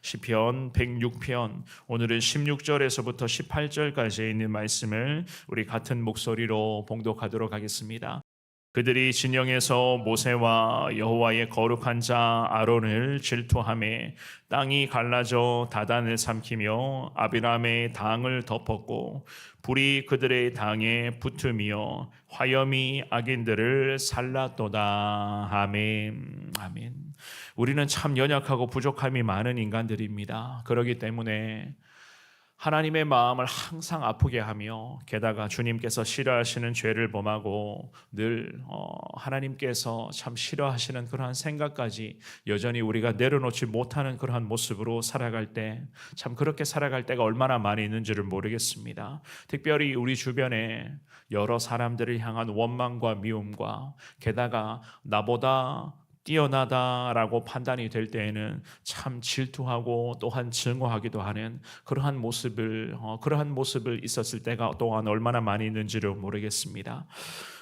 시편 106편 오늘은 16절에서부터 18절까지 있는 말씀을 우리 같은 목소리로 봉독하도록 하겠습니다. 그들이 진영에서 모세와 여호와의 거룩한 자 아론을 질투하매 땅이 갈라져 다단을 삼키며 아비람의 당을 덮었고 불이 그들의 당에 붙으며 화염이 악인들을 살랐도다. 아멘. 아멘. 우리는 참 연약하고 부족함이 많은 인간들입니다. 그렇기 때문에 하나님의 마음을 항상 아프게 하며 게다가 주님께서 싫어하시는 죄를 범하고 늘 하나님께서 참 싫어하시는 그러한 생각까지 여전히 우리가 내려놓지 못하는 그러한 모습으로 살아갈 때 참 그렇게 살아갈 때가 얼마나 많이 있는지를 모르겠습니다. 특별히 우리 주변에 여러 사람들을 향한 원망과 미움과 게다가 나보다 뛰어나다라고 판단이 될 때에는 참 질투하고 또한 증오하기도 하는 그러한 모습을 있었을 때가 또한 얼마나 많이 있는지를 모르겠습니다.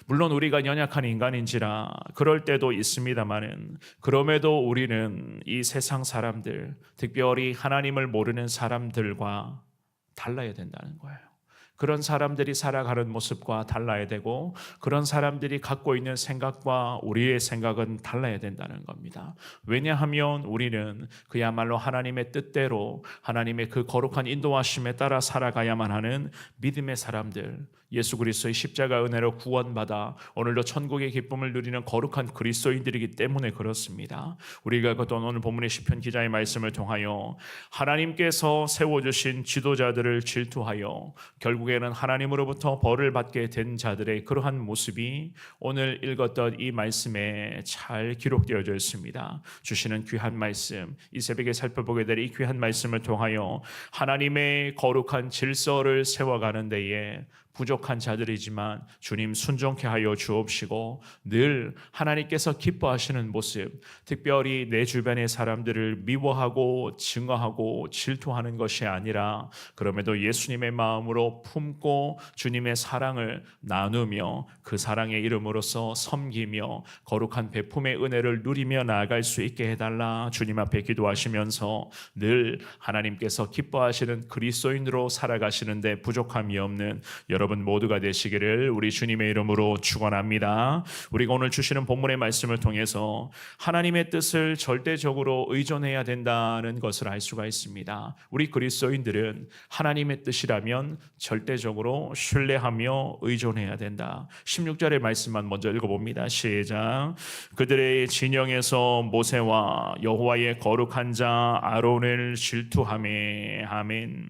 물론 우리가 연약한 인간인지라 그럴 때도 있습니다만은 그럼에도 우리는 이 세상 사람들, 특별히 하나님을 모르는 사람들과 달라야 된다는 거예요. 그런 사람들이 살아가는 모습과 달라야 되고 그런 사람들이 갖고 있는 생각과 우리의 생각은 달라야 된다는 겁니다. 왜냐하면 우리는 그야말로 하나님의 뜻대로 하나님의 그 거룩한 인도하심에 따라 살아가야만 하는 믿음의 사람들, 예수 그리스도의 십자가 은혜로 구원받아 오늘도 천국의 기쁨을 누리는 거룩한 그리스도인들이기 때문에 그렇습니다. 우리가 또 오늘 본문의 시편 기자의 말씀을 통하여 하나님께서 세워주신 지도자들을 질투하여 결국에는 하나님으로부터 벌을 받게 된 자들의 그러한 모습이 오늘 읽었던 이 말씀에 잘 기록되어져 있습니다. 주시는 귀한 말씀, 이 새벽에 살펴보게 될 이 귀한 말씀을 통하여 하나님의 거룩한 질서를 세워가는 데에 부족한 자들이지만 주님 순종케 하여 주옵시고 늘 하나님께서 기뻐하시는 모습, 특별히 내 주변의 사람들을 미워하고 증오하고 질투하는 것이 아니라 그럼에도 예수님의 마음으로 품고 주님의 사랑을 나누며 그 사랑의 이름으로써 섬기며 거룩한 베품의 은혜를 누리며 나아갈 수 있게 해달라 주님 앞에 기도하시면서 늘 하나님께서 기뻐하시는 그리스도인으로 살아가시는데 부족함이 없는 여러분 모두가 되시기를 우리 주님의 이름으로 축원합니다. 우리가 오늘 주시는 본문의 말씀을 통해서 하나님의 뜻을 절대적으로 의존해야 된다는 것을 알 수가 있습니다. 우리 그리스도인들은 하나님의 뜻이라면 절대적으로 신뢰하며 의존해야 된다. 16절의 말씀만 먼저 읽어봅니다. 시작. 그들의 진영에서 모세와 여호와의 거룩한 자 아론을 질투하매. 아멘.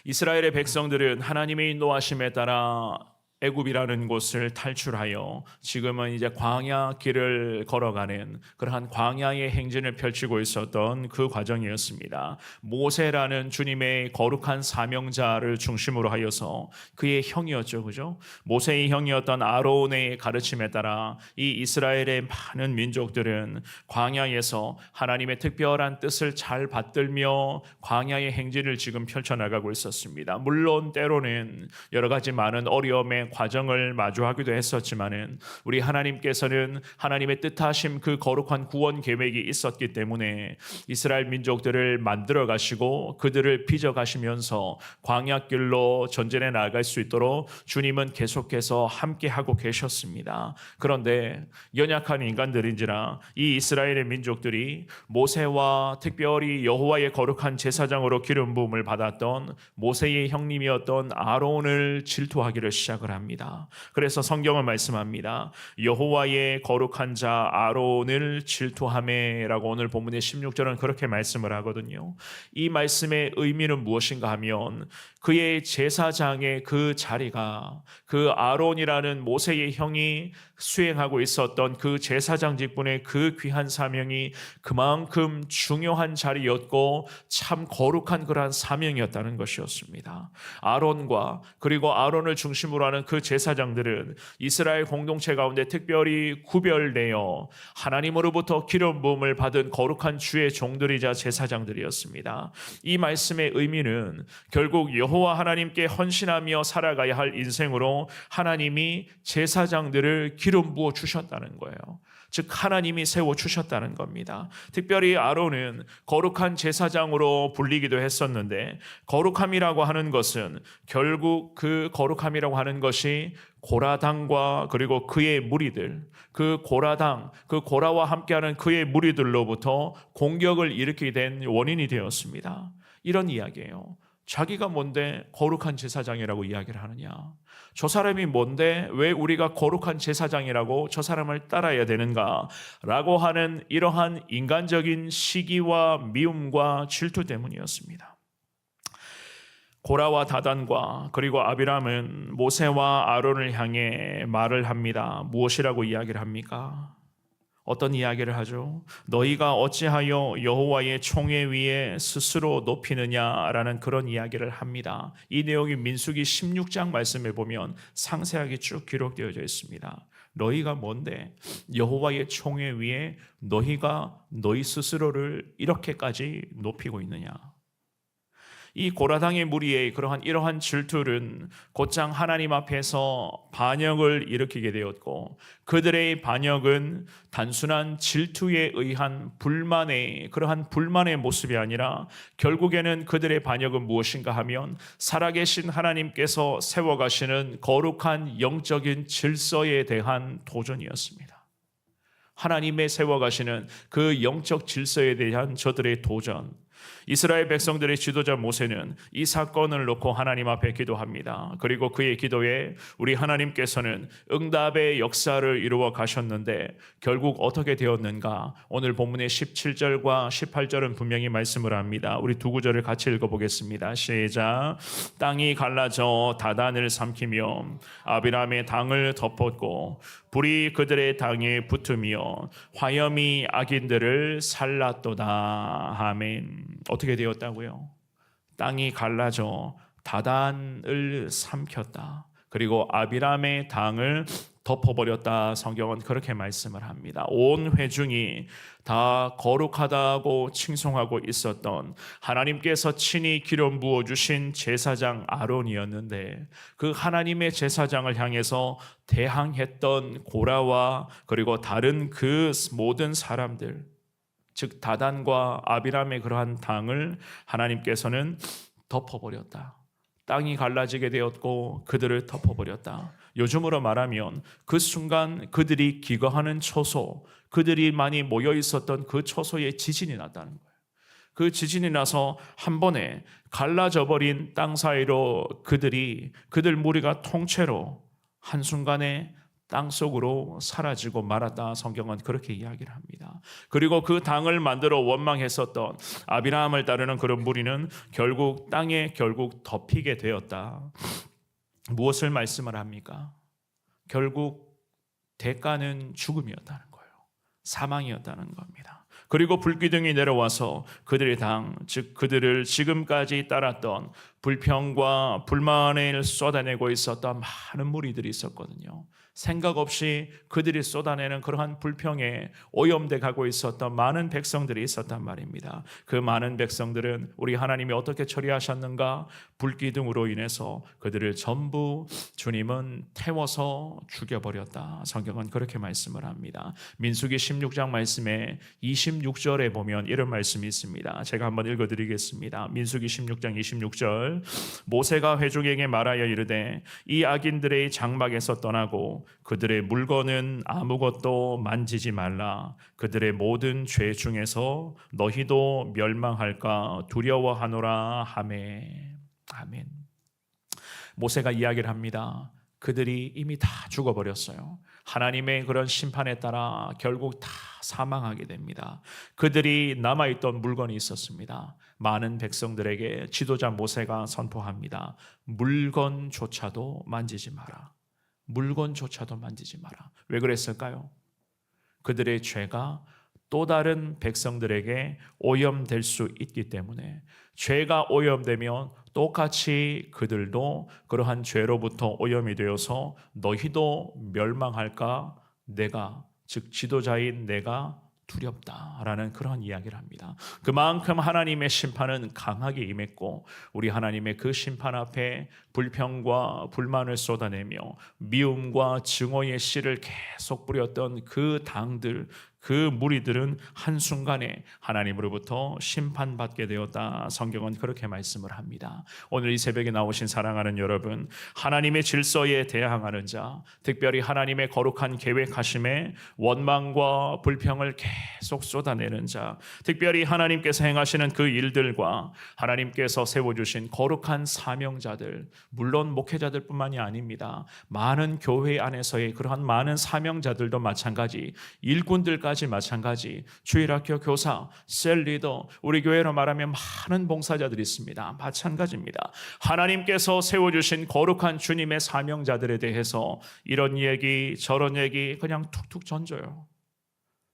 이스라엘의 백성들은 하나님의 인도하심에 따라 애굽이라는 곳을 탈출하여 지금은 이제 광야 길을 걸어가는 그러한 광야의 행진을 펼치고 있었던 그 과정이었습니다. 모세라는 주님의 거룩한 사명자를 중심으로 하여서 그의 형이었죠, 그죠? 모세의 형이었던 아론의 가르침에 따라 이 이스라엘의 많은 민족들은 광야에서 하나님의 특별한 뜻을 잘 받들며 광야의 행진을 지금 펼쳐나가고 있었습니다. 물론 때로는 여러 가지 많은 어려움에 과정을 마주하기도 했었지만은 우리 하나님께서는 하나님의 뜻하심 그 거룩한 구원 계획이 있었기 때문에 이스라엘 민족들을 만들어 가시고 그들을 빚어 가시면서 광야길로 전진해 나아갈 수 있도록 주님은 계속해서 함께 하고 계셨습니다. 그런데 연약한 인간들인지라 이 이스라엘의 민족들이 모세와 특별히 여호와의 거룩한 제사장으로 기름 부음을 받았던 모세의 형님이었던 아론을 질투하기를 시작을 합니다. 그래서 성경은 말씀합니다. 여호와의 거룩한 자 아론을 질투하매라고 오늘 본문의 16절은 그렇게 말씀을 하거든요. 이 말씀의 의미는 무엇인가 하면 그의 제사장의 그 자리가 그 아론이라는 모세의 형이 수행하고 있었던 그 제사장 직분의 그 귀한 사명이 그만큼 중요한 자리였고 참 거룩한 그러한 사명이었다는 것이었습니다. 아론과 그리고 아론을 중심으로 하는 그 제사장들은 이스라엘 공동체 가운데 특별히 구별되어 하나님으로부터 기름 부음을 받은 거룩한 주의 종들이자 제사장들이었습니다. 이 말씀의 의미는 결국 여호와 하나님께 헌신하며 살아가야 할 인생으로 하나님이 제사장들을 기름 부어 주셨다는 거예요. 즉 하나님이 세워주셨다는 겁니다. 특별히 아론은 거룩한 제사장으로 불리기도 했었는데, 거룩함이라고 하는 것은 결국 그 거룩함이라고 하는 것이 고라당과 그리고 그의 무리들, 그 고라당, 그 고라와 함께하는 그의 무리들로부터 공격을 일으키게 된 원인이 되었습니다. 이런 이야기예요. 자기가 뭔데 거룩한 제사장이라고 이야기를 하느냐? 저 사람이 뭔데 왜 우리가 거룩한 제사장이라고 저 사람을 따라야 되는가? 라고 하는 이러한 인간적인 시기와 미움과 질투 때문이었습니다. 고라와 다단과 그리고 아비람은 모세와 아론을 향해 말을 합니다. 무엇이라고 이야기를 합니까? 어떤 이야기를 하죠? 너희가 어찌하여 여호와의 총회 위에 스스로 높이느냐라는 그런 이야기를 합니다. 이 내용이 민수기 16장 말씀에 보면 상세하게 쭉 기록되어 있습니다. 너희가 뭔데 여호와의 총회 위에 너희가 너희 스스로를 이렇게까지 높이고 있느냐? 이 고라당의 무리의 이러한 질투는 곧장 하나님 앞에서 반역을 일으키게 되었고, 그들의 반역은 단순한 질투에 의한 그러한 불만의 모습이 아니라 결국에는 그들의 반역은 무엇인가 하면 살아계신 하나님께서 세워가시는 거룩한 영적인 질서에 대한 도전이었습니다. 하나님의 세워가시는 그 영적 질서에 대한 저들의 도전. 이스라엘 백성들의 지도자 모세는 이 사건을 놓고 하나님 앞에 기도합니다. 그리고 그의 기도에 우리 하나님께서는 응답의 역사를 이루어 가셨는데 결국 어떻게 되었는가? 오늘 본문의 17절과 18절은 분명히 말씀을 합니다. 우리 두 구절을 같이 읽어보겠습니다. 시작. 땅이 갈라져 다단을 삼키며 아비람의 당을 덮었고 불이 그들의 당에 붙으며 화염이 악인들을 살랐도다. 아멘. 어떻게 되었다고요? 땅이 갈라져 다단을 삼켰다. 그리고 아비람의 당을 덮어버렸다. 성경은 그렇게 말씀을 합니다. 온 회중이 다 거룩하다고 칭송하고 있었던 하나님께서 친히 기름 부어주신 제사장 아론이었는데, 그 하나님의 제사장을 향해서 대항했던 고라와 그리고 다른 그 모든 사람들, 즉 다단과 아비람의 그러한 당을 하나님께서는 덮어버렸다. 땅이 갈라지게 되었고 그들을 덮어버렸다. 요즘으로 말하면 그 순간 그들이 기거하는 초소, 그들이 많이 모여 있었던 그 초소에 지진이 났다는 거예요. 그 지진이 나서 한 번에 갈라져 버린 땅 사이로 그들 무리가 통째로 한순간에 땅속으로 사라지고 말았다. 성경은 그렇게 이야기를 합니다. 그리고 그 당을 만들어 원망했었던 아비라함을 따르는 그런 무리는 결국 땅에 덮이게 되었다. 무엇을 말씀을 합니까? 결국 대가는 죽음이었다는 거예요. 사망이었다는 겁니다. 그리고 불기둥이 내려와서 그들의 당, 즉 그들을 지금까지 따랐던 불평과 불만을 쏟아내고 있었던 많은 무리들이 있었거든요. 생각 없이 그들이 쏟아내는 그러한 불평에 오염돼 가고 있었던 많은 백성들이 있었단 말입니다. 그 많은 백성들은 우리 하나님이 어떻게 처리하셨는가? 불기둥으로 인해서 그들을 전부 주님은 태워서 죽여버렸다. 성경은 그렇게 말씀을 합니다. 민수기 16장 말씀에 26절에 보면 이런 말씀이 있습니다. 제가 한번 읽어드리겠습니다. 민수기 16장 26절. 모세가 회중에게 말하여 이르되 이 악인들의 장막에서 떠나고 그들의 물건은 아무것도 만지지 말라. 그들의 모든 죄 중에서 너희도 멸망할까 두려워하노라 하매. 아멘. 모세가 이야기를 합니다. 그들이 이미 다 죽어버렸어요. 하나님의 그런 심판에 따라 결국 다 사망하게 됩니다. 그들이 남아있던 물건이 있었습니다. 많은 백성들에게 지도자 모세가 선포합니다. 물건조차도 만지지 마라. 물건조차도 만지지 마라. 왜 그랬을까요? 그들의 죄가 또 다른 백성들에게 오염될 수 있기 때문에, 죄가 오염되면 똑같이 그들도 그러한 죄로부터 오염이 되어서 너희도 멸망할까, 즉 지도자인 내가 두렵다라는 그런 이야기를 합니다. 그만큼 하나님의 심판은 강하게 임했고 우리 하나님의 그 심판 앞에 불평과 불만을 쏟아내며 미움과 증오의 씨를 계속 뿌렸던 그 당들, 그 무리들은 한순간에 하나님으로부터 심판받게 되었다. 성경은 그렇게 말씀을 합니다. 오늘 이 새벽에 나오신 사랑하는 여러분, 하나님의 질서에 대항하는 자, 특별히 하나님의 거룩한 계획하심에 원망과 불평을 계속 쏟아내는 자, 특별히 하나님께서 행하시는 그 일들과 하나님께서 세워주신 거룩한 사명자들, 물론 목회자들 뿐만이 아닙니다. 많은 교회 안에서의 그러한 많은 사명자들도 마찬가지, 일꾼들까지 마찬가지, 주일학교 교사, 셀 리더, 우리 교회로 말하면 많은 봉사자들이 있습니다. 마찬가지입니다. 하나님께서 세워주신 거룩한 주님의 사명자들에 대해서 이런 얘기 저런 얘기 그냥 툭툭 던져요.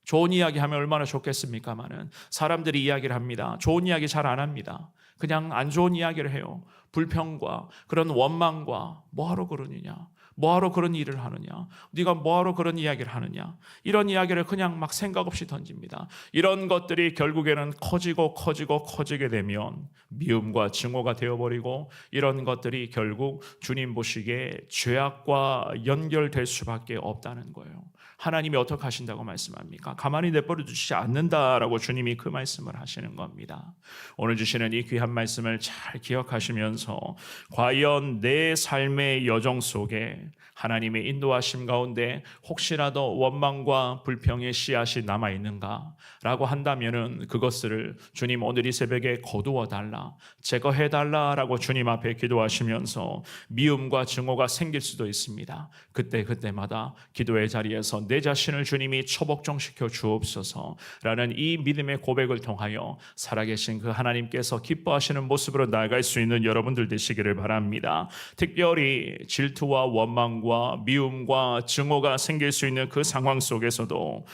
좋은 이야기 하면 얼마나 좋겠습니까마는 사람들이 이야기를 합니다. 좋은 이야기 잘 안 합니다. 그냥 안 좋은 이야기를 해요. 불평과 그런 원망과 뭐하러 그러느냐, 뭐하러 그런 일을 하느냐, 네가 뭐하러 그런 이야기를 하느냐, 이런 이야기를 그냥 막 생각 없이 던집니다. 이런 것들이 결국에는 커지게 되면 미움과 증오가 되어버리고 이런 것들이 결국 주님 보시기에 죄악과 연결될 수밖에 없다는 거예요. 하나님이 어떻게 하신다고 말씀합니까? 가만히 내버려 두시지 않는다라고 주님이 그 말씀을 하시는 겁니다. 오늘 주시는 이 귀한 말씀을 잘 기억하시면서 과연 내 삶의 여정 속에 하나님의 인도하심 가운데 혹시라도 원망과 불평의 씨앗이 남아있는가 라고 한다면은 그것을 주님 오늘 이 새벽에 거두어 달라, 제거해 달라라고 주님 앞에 기도하시면서 미움과 증오가 생길 수도 있습니다. 그때마다 기도의 자리에서 내 자신을 주님이 처복종시켜 주옵소서라는 이 믿음의 고백을 통하여 살아계신 그 하나님께서 기뻐하시는 모습으로 나아갈 수 있는 여러분들 되시기를 바랍니다. 특별히 질투와 원망과 미움과 증오가 생길 수 있는 그 상황 속에서도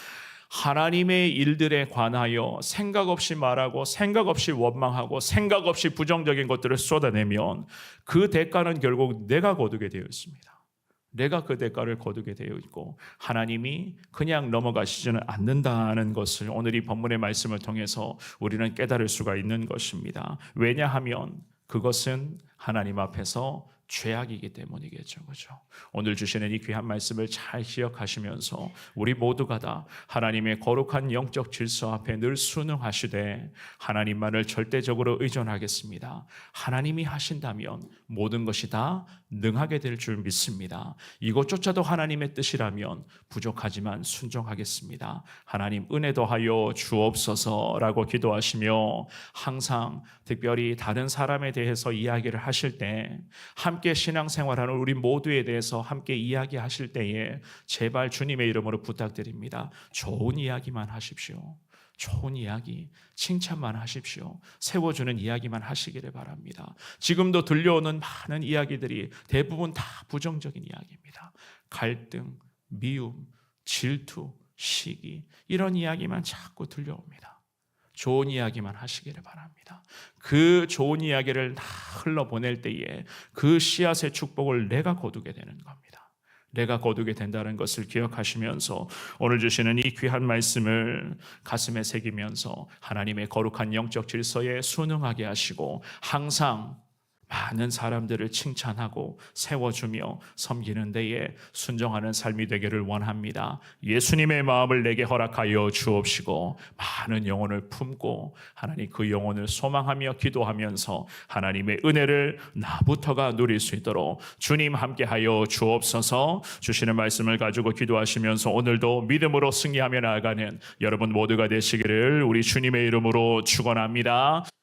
하나님의 일들에 관하여 생각 없이 말하고 생각 없이 원망하고 생각 없이 부정적인 것들을 쏟아내면 그 대가는 결국 내가 거두게 되어 있습니다. 내가 그 대가를 거두게 되어 있고 하나님이 그냥 넘어가시지는 않는다는 것을 오늘 이 본문의 말씀을 통해서 우리는 깨달을 수가 있는 것입니다. 왜냐하면 그것은 하나님 앞에서 죄악이기 때문이겠죠. 그렇죠? 오늘 주시는 이 귀한 말씀을 잘 기억하시면서 우리 모두가 다 하나님의 거룩한 영적 질서 앞에 늘 순응하시되 하나님만을 절대적으로 의존하겠습니다. 하나님이 하신다면 모든 것이 다 능하게 될 줄 믿습니다. 이것조차도 하나님의 뜻이라면 부족하지만 순종하겠습니다. 하나님 은혜 더하여 주옵소서라고 기도하시며 항상 특별히 다른 사람에 대해서 이야기를 하실 때 함께 신앙생활하는 우리 모두에 대해서 함께 이야기하실 때에 제발 주님의 이름으로 부탁드립니다. 좋은 이야기만 하십시오. 좋은 이야기, 칭찬만 하십시오. 세워주는 이야기만 하시기를 바랍니다. 지금도 들려오는 많은 이야기들이 대부분 다 부정적인 이야기입니다. 갈등, 미움, 질투, 시기 이런 이야기만 자꾸 들려옵니다. 좋은 이야기만 하시기를 바랍니다. 그 좋은 이야기를 다 흘러보낼 때에 그 씨앗의 축복을 내가 거두게 되는 겁니다. 내가 거두게 된다는 것을 기억하시면서 오늘 주시는 이 귀한 말씀을 가슴에 새기면서 하나님의 거룩한 영적 질서에 순응하게 하시고 항상 많은 사람들을 칭찬하고 세워주며 섬기는 데에 순종하는 삶이 되기를 원합니다. 예수님의 마음을 내게 허락하여 주옵시고 많은 영혼을 품고 하나님 그 영혼을 소망하며 기도하면서 하나님의 은혜를 나부터가 누릴 수 있도록 주님 함께하여 주옵소서. 주시는 말씀을 가지고 기도하시면서 오늘도 믿음으로 승리하며 나아가는 여러분 모두가 되시기를 우리 주님의 이름으로 축원합니다.